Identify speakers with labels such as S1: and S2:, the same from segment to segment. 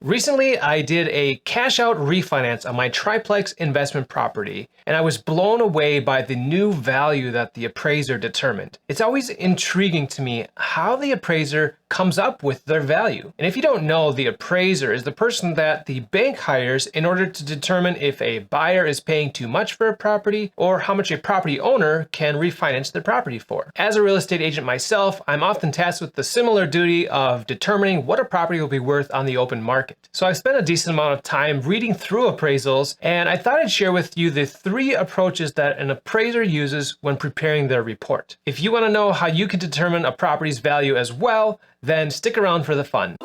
S1: Recently, I did a cash out refinance on my triplex investment property, and I was blown away by the new value that the appraiser determined. It's always intriguing to me how the appraiser comes up with their value. And if you don't know, the appraiser is the person that the bank hires in order to determine if a buyer is paying too much for a property or how much a property owner can refinance the property for. As a real estate agent myself, I'm often tasked with the similar duty of determining what a property will be worth on the open market. So I've spent a decent amount of time reading through appraisals, and I thought I'd share with you the 3 approaches that an appraiser uses when preparing their report. If you want to know how you can determine a property's value as well, then stick around for the fun.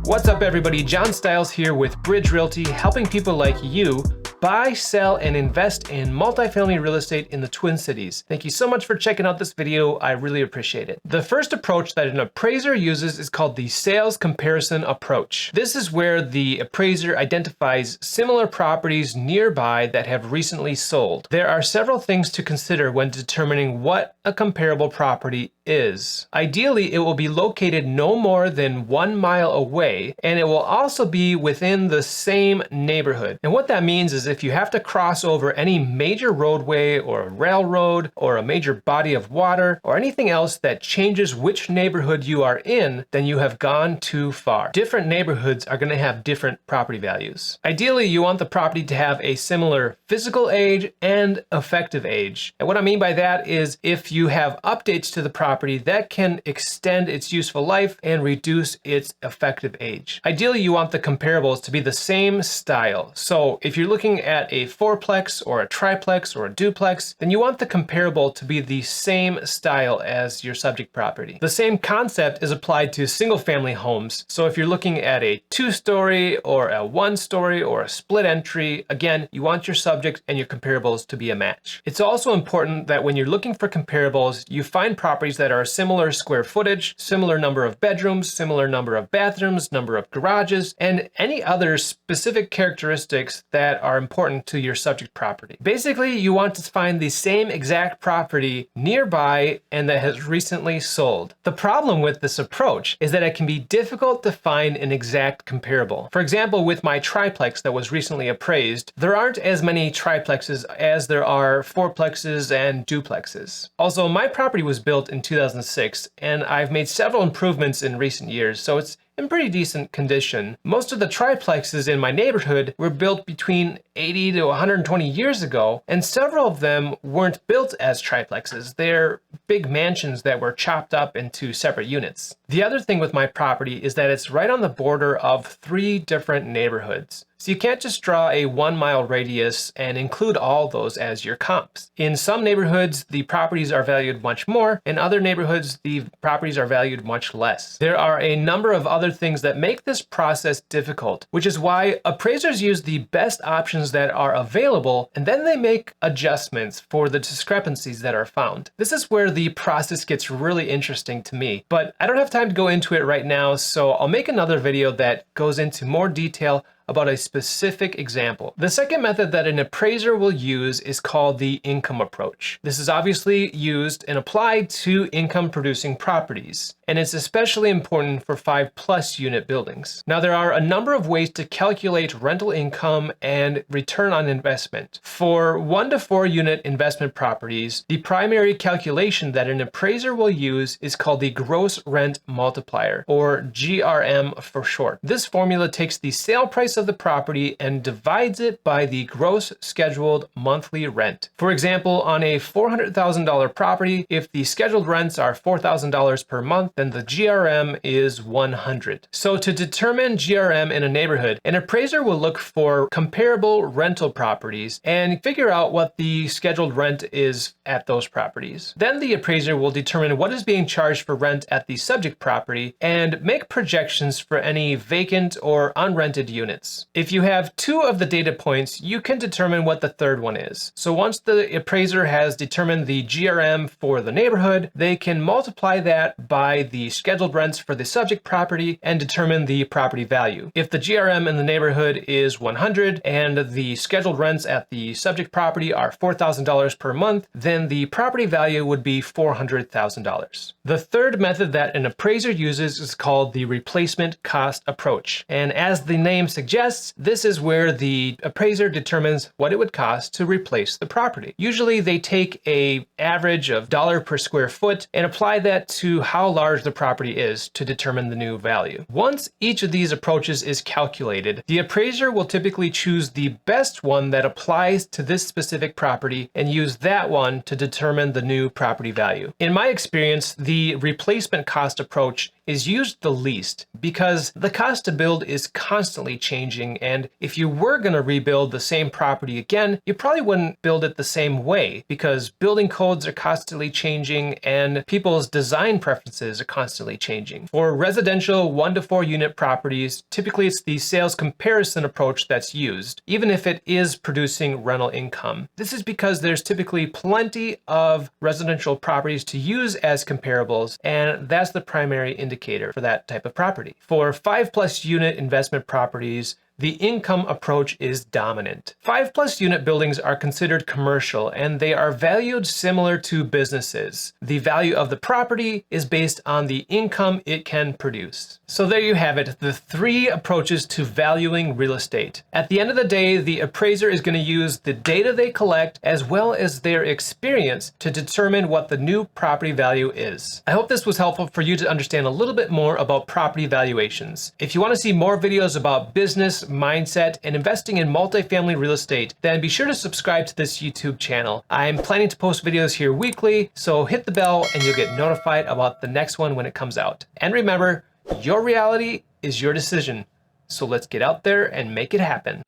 S1: What's up everybody, John Stiles here with Bridge Realty, helping people like you buy, sell, and invest in multifamily real estate in the Twin Cities. Thank you so much for checking out this video. I really appreciate it. The first approach that an appraiser uses is called the sales comparison approach. This is where the appraiser identifies similar properties nearby that have recently sold. There are several things to consider when determining what a comparable property is. Ideally, it will be located no more than 1 mile away, and it will also be within the same neighborhood. And what that means is if you have to cross over any major roadway or a railroad or a major body of water or anything else that changes which neighborhood you are in, then you have gone too far. Different neighborhoods are going to have different property values. Ideally, you want the property to have a similar physical age and effective age. And what I mean by that is if you have updates to the property, that can extend its useful life and reduce its effective age. Ideally, you want the comparables to be the same style. So if you're looking at a fourplex or a triplex or a duplex, then you want the comparable to be the same style as your subject property. The same concept is applied to single family homes. So if you're looking at a 2-story or a 1-story or a split entry, again, you want your subject and your comparables to be a match. It's also important that when you're looking for comparables, you find properties that are similar square footage, similar number of bedrooms, similar number of bathrooms, number of garages, and any other specific characteristics that are important to your subject property. Basically, you want to find the same exact property nearby and that has recently sold. The problem with this approach is that it can be difficult to find an exact comparable. For example, with my triplex that was recently appraised, there aren't as many triplexes as there are fourplexes and duplexes. Also, my property was built in 2006, and I've made several improvements in recent years, so it's in pretty decent condition. Most of the triplexes in my neighborhood were built between 80 to 120 years ago, and several of them weren't built as triplexes. They're big mansions that were chopped up into separate units. The other thing with my property is that it's right on the border of 3 different neighborhoods. So you can't just draw a 1 mile radius and include all those as your comps. In some neighborhoods, the properties are valued much more. In other neighborhoods, the properties are valued much less. There are a number of other things that make this process difficult, which is why appraisers use the best options that are available, and then they make adjustments for the discrepancies that are found. This is where the process gets really interesting to me, but I don't have time to go into it right now, so I'll make another video that goes into more detail about a specific example. The second method that an appraiser will use is called the income approach. This is obviously used and applied to income producing properties, and it's especially important for 5+ unit buildings. Now, there are a number of ways to calculate rental income and return on investment. For 1 to 4 unit investment properties, the primary calculation that an appraiser will use is called the gross rent multiplier, or GRM for short. This formula takes the sale price of the property and divides it by the gross scheduled monthly rent. For example, on a $400,000 property, if the scheduled rents are $4,000 per month, then the GRM is 100. So to determine GRM in a neighborhood, an appraiser will look for comparable rental properties and figure out what the scheduled rent is at those properties. Then the appraiser will determine what is being charged for rent at the subject property and make projections for any vacant or unrented units. points. If you have 2 of the data points, you can determine what the third one is. So once the appraiser has determined the GRM for the neighborhood, they can multiply that by the scheduled rents for the subject property and determine the property value. If the GRM in the neighborhood is 100 and the scheduled rents at the subject property are $4,000 per month, then the property value would be $400,000. The third method that an appraiser uses is called the replacement cost approach. And as the name suggests, this is where the appraiser determines what it would cost to replace the property. Usually they take an average of dollar per square foot and apply that to how large the property is to determine the new value. Once each of these approaches is calculated, the appraiser will typically choose the best one that applies to this specific property and use that one to determine the new property value. In my experience, the replacement cost approach is used the least because the cost to build is constantly changing, and if you were going to rebuild the same property again, you probably wouldn't build it the same way because building codes are constantly changing and people's design preferences are constantly changing. For residential 1 to 4 unit properties, typically it's the sales comparison approach that's used, even if it is producing rental income. This is because there's typically plenty of residential properties to use as comparables, and that's the primary indicator for that type of property. For 5+ unit investment properties, the income approach is dominant. 5+ unit buildings are considered commercial and they are valued similar to businesses. The value of the property is based on the income it can produce. So there you have it, the 3 approaches to valuing real estate. At the end of the day, the appraiser is going to use the data they collect as well as their experience to determine what the new property value is. I hope this was helpful for you to understand a little bit more about property valuations. If you want to see more videos about business, mindset, and investing in multifamily real estate, then be sure to subscribe to this YouTube channel. I'm planning to post videos here weekly, so hit the bell and you'll get notified about the next one when it comes out. And remember, your reality is your decision. So let's get out there and make it happen.